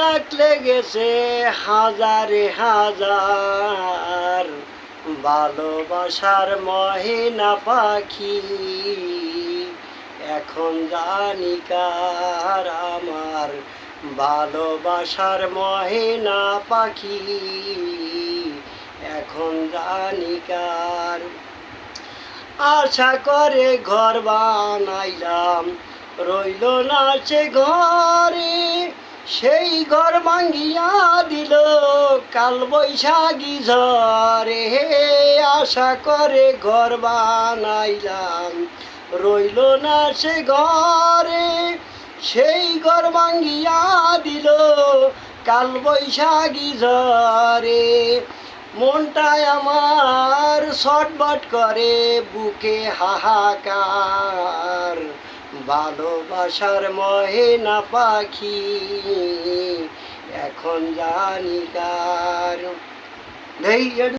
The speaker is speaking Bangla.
ডাকলে গেছে হাজারে হাজার, ভালোবাসার মহিনা পাখি এখন জানি কার আমার ভালোবাসার মহিনা পাখি এখন জানি কার। আশা করে ঘর বানাইলাম রইল না সে ঘরে, সেই ঘর ভাঙ্গিয়া দিল কাল বৈশাখী ঝড়ে। আশা করে ঘর বানাইলাম রইল না সে ঘরে, সেই ঘর ভাঙ্গিয়া দিল কাল বৈশাখী ঝড়ে। মনটায় আমার ছটফট করে বুকে হাহাকার, ভালোবাসার মহিনা পাখি এখন জানি কার।